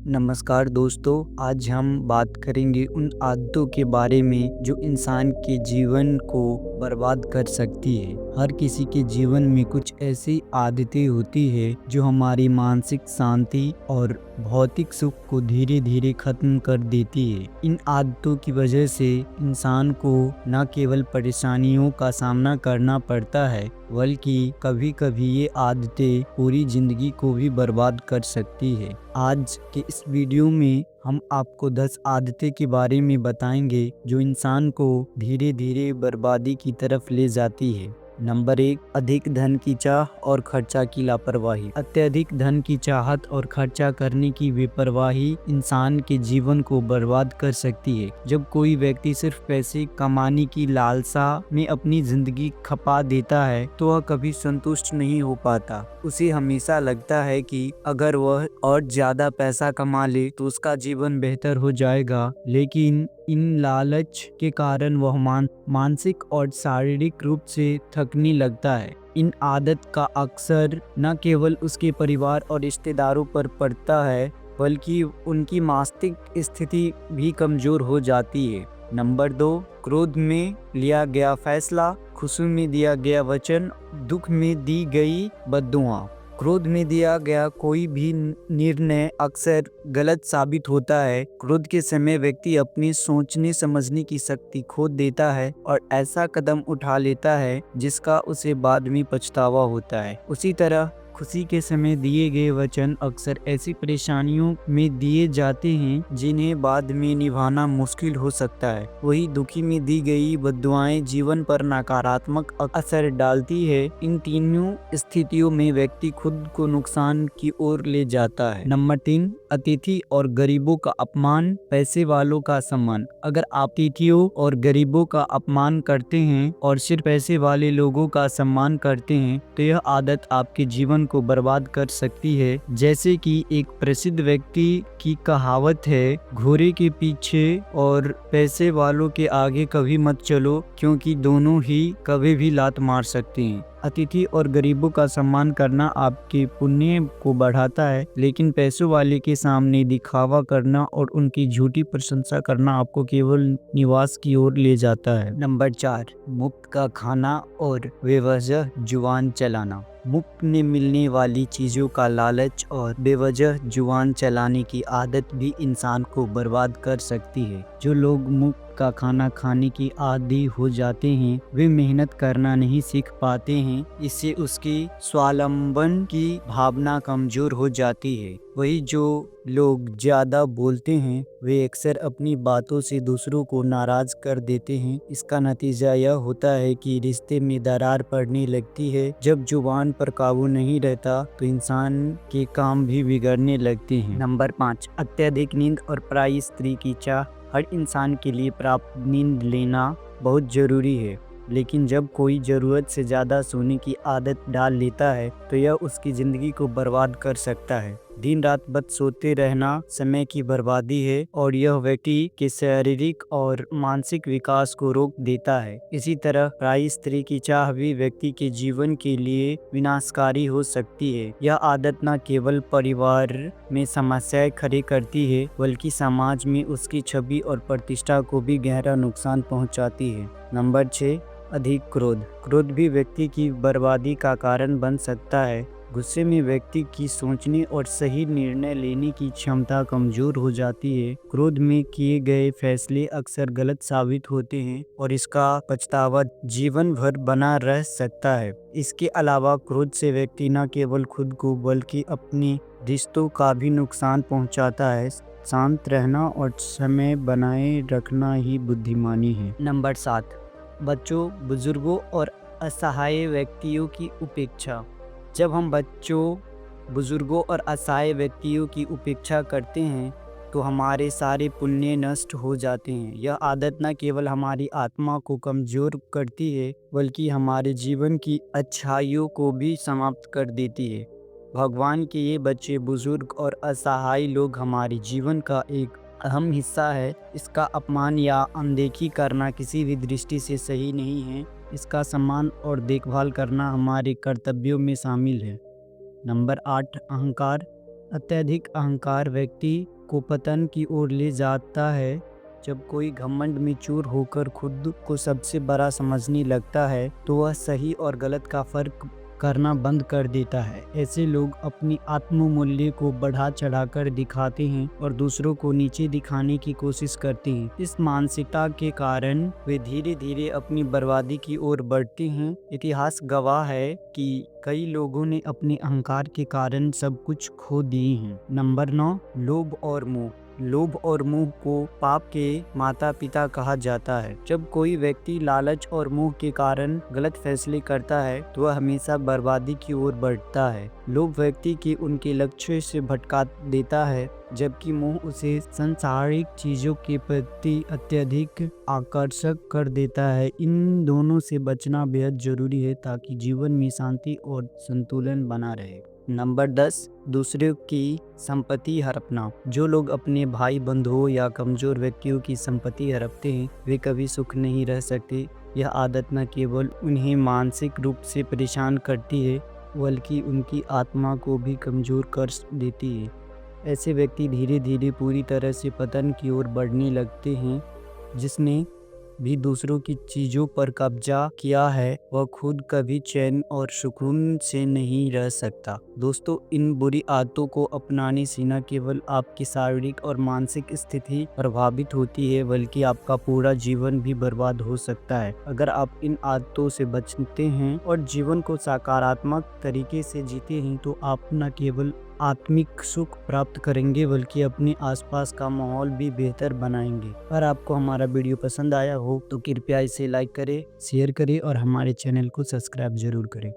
नमस्कार दोस्तों, आज हम बात करेंगे उन आदतों के बारे में जो इंसान के जीवन को बर्बाद कर सकती है। हर किसी के जीवन में कुछ ऐसी आदतें होती है जो हमारी मानसिक शांति और भौतिक सुख को धीरे धीरे खत्म कर देती है। इन आदतों की वजह से इंसान को न केवल परेशानियों का सामना करना पड़ता है, बल्कि कभी कभी ये आदतें पूरी जिंदगी को भी बर्बाद कर सकती है। आज के इस वीडियो में हम आपको 10 आदतें के बारे में बताएंगे जो इंसान को धीरे धीरे बर्बादी की तरफ ले जाती है। नंबर 1, अधिक धन की चाह और खर्चा की लापरवाही। अत्यधिक धन की चाहत और खर्चा करने की बेपरवाही इंसान के जीवन को बर्बाद कर सकती है। जब कोई व्यक्ति सिर्फ पैसे कमाने की लालसा में अपनी जिंदगी खपा देता है तो वह कभी संतुष्ट नहीं हो पाता। उसे हमेशा लगता है कि अगर वह और ज्यादा पैसा कमा ले तो उसका जीवन बेहतर हो जाएगा, लेकिन इन लालच के कारण वह मानसिक और शारीरिक रूप से थकने लगता है। इन आदत का अक्सर न केवल उसके परिवार और रिश्तेदारों पर पड़ता है, बल्कि उनकी मानसिक स्थिति भी कमजोर हो जाती है। नंबर 2, क्रोध में लिया गया फैसला, खुशी में दिया गया वचन, दुख में दी गई बद्दुआ। क्रोध में दिया गया कोई भी निर्णय अक्सर गलत साबित होता है। क्रोध के समय व्यक्ति अपनी सोचने समझने की शक्ति खो देता है और ऐसा कदम उठा लेता है जिसका उसे बाद में पछतावा होता है। उसी तरह खुशी के समय दिए गए वचन अक्सर ऐसी परेशानियों में दिए जाते हैं जिन्हें बाद में निभाना मुश्किल हो सकता है। वही दुखी में दी गई बद्दुआएं जीवन पर नकारात्मक असर डालती है। इन तीनों स्थितियों में व्यक्ति खुद को नुकसान की ओर ले जाता है। नंबर 3, अतिथि और गरीबों का अपमान, पैसे वालों का सम्मान। अगर आप अतिथियों और गरीबों का अपमान करते हैं और सिर्फ पैसे वाले लोगों का सम्मान करते हैं तो यह आदत आपके जीवन को बर्बाद कर सकती है। जैसे कि एक प्रसिद्ध व्यक्ति की कहावत है, घोड़े के पीछे और पैसे वालों के आगे कभी मत चलो, क्योंकि दोनों ही कभी भी लात मार सकते हैं। अतिथि और गरीबों का सम्मान करना आपके पुण्य को बढ़ाता है, लेकिन पैसों वाले के सामने दिखावा करना और उनकी झूठी प्रशंसा करना आपको केवल निवास की ओर ले जाता है। नंबर 4, मुफ्त का खाना और बेवजह जुबान चलाना। मुफ्त में मिलने वाली चीज़ों का लालच और बेवजह जुबान चलाने की आदत भी इंसान को बर्बाद कर सकती है। जो लोग मुफ्त का खाना खाने की आदी हो जाते हैं वे मेहनत करना नहीं सीख पाते हैं। इससे उसकी स्वावलंबन की भावना कमजोर हो जाती है। वही जो लोग ज्यादा बोलते हैं वे अक्सर अपनी बातों से दूसरों को नाराज कर देते हैं। इसका नतीजा यह होता है कि रिश्ते में दरार पड़ने लगती है। जब जुबान पर काबू नहीं रहता तो इंसान के काम भी बिगड़ने लगते हैं। नंबर 5, अत्यधिक नींद और पराई स्त्री की चाह। हर इंसान के लिए पर्याप्त नींद लेना बहुत ज़रूरी है, लेकिन जब कोई ज़रूरत से ज़्यादा सोने की आदत डाल लेता है तो यह उसकी ज़िंदगी को बर्बाद कर सकता है। दिन रात बद सोते रहना समय की बर्बादी है और यह व्यक्ति के शारीरिक और मानसिक विकास को रोक देता है। इसी तरह पराई स्त्री की चाह भी व्यक्ति के जीवन के लिए विनाशकारी हो सकती है। यह आदत न केवल परिवार में समस्याएं खड़ी करती है, बल्कि समाज में उसकी छवि और प्रतिष्ठा को भी गहरा नुकसान पहुंचाती है। नंबर 6, अधिक क्रोध। क्रोध भी व्यक्ति की बर्बादी का कारण बन सकता है। गुस्से में व्यक्ति की सोचने और सही निर्णय लेने की क्षमता कमजोर हो जाती है। क्रोध में किए गए फैसले अक्सर गलत साबित होते हैं और इसका पछतावा जीवन भर बना रह सकता है। इसके अलावा क्रोध से व्यक्ति न केवल खुद को बल्कि अपने रिश्तों का भी नुकसान पहुंचाता है। शांत रहना और समय बनाए रखना ही बुद्धिमानी है। नंबर 7, बच्चों, बुजुर्गों और असहाय व्यक्तियों की उपेक्षा। जब हम बच्चों, बुजुर्गों और असहाय व्यक्तियों की उपेक्षा करते हैं तो हमारे सारे पुण्य नष्ट हो जाते हैं। यह आदत न केवल हमारी आत्मा को कमजोर करती है, बल्कि हमारे जीवन की अच्छाइयों को भी समाप्त कर देती है। भगवान के ये बच्चे, बुजुर्ग और असहाय लोग हमारे जीवन का एक अहम हिस्सा है। इसका अपमान या अनदेखी करना किसी भी दृष्टि से सही नहीं है। इसका सम्मान और देखभाल करना हमारे कर्तव्यों में शामिल है। नंबर 8, अहंकार। अत्यधिक अहंकार व्यक्ति को पतन की ओर ले जाता है। जब कोई घमंड में चूर होकर खुद को सबसे बड़ा समझने लगता है तो वह सही और गलत का फर्क करना बंद कर देता है। ऐसे लोग अपनी आत्ममूल्य को बढ़ा चढ़ाकर दिखाते हैं और दूसरों को नीचे दिखाने की कोशिश करते हैं। इस मानसिकता के कारण वे धीरे धीरे अपनी बर्बादी की ओर बढ़ते हैं। इतिहास गवाह है कि कई लोगों ने अपने अहंकार के कारण सब कुछ खो दिए हैं। नंबर 9, लोभ और मोह। लोभ और मोह को पाप के माता पिता कहा जाता है। जब कोई व्यक्ति लालच और मोह के कारण गलत फैसले करता है तो वह हमेशा बर्बादी की ओर बढ़ता है। लोभ व्यक्ति की उनके लक्ष्य से भटका देता है, जबकि मोह उसे सांसारिक चीजों के प्रति अत्यधिक आकर्षक कर देता है। इन दोनों से बचना बेहद जरूरी है ताकि जीवन में शांति और संतुलन बना रहे। नंबर 10, दूसरों की संपत्ति हड़पना। जो लोग अपने भाई बंधुओं या कमजोर व्यक्तियों की संपत्ति हड़पते हैं वे कभी सुख नहीं रह सकते। यह आदत न केवल उन्हें मानसिक रूप से परेशान करती है बल्कि उनकी आत्मा को भी कमजोर कर देती है। ऐसे व्यक्ति धीरे धीरे पूरी तरह से पतन की ओर बढ़ने लगते हैं। जिसने भी दूसरों की चीज़ों पर कब्जा किया है वह खुद कभी चैन और सुकून से नहीं रह सकता। दोस्तों, इन बुरी आदतों को अपनाने से न केवल आपकी शारीरिक और मानसिक स्थिति प्रभावित होती है बल्कि आपका पूरा जीवन भी बर्बाद हो सकता है। अगर आप इन आदतों से बचते हैं और जीवन को सकारात्मक तरीके से जीते हैं तो आप न केवल आत्मिक सुख प्राप्त करेंगे बल्कि अपने आसपास का माहौल भी बेहतर बनाएंगे। अगर आपको हमारा वीडियो पसंद आया हो तो कृपया इसे लाइक करें, शेयर करें और हमारे चैनल को सब्सक्राइब जरूर करें।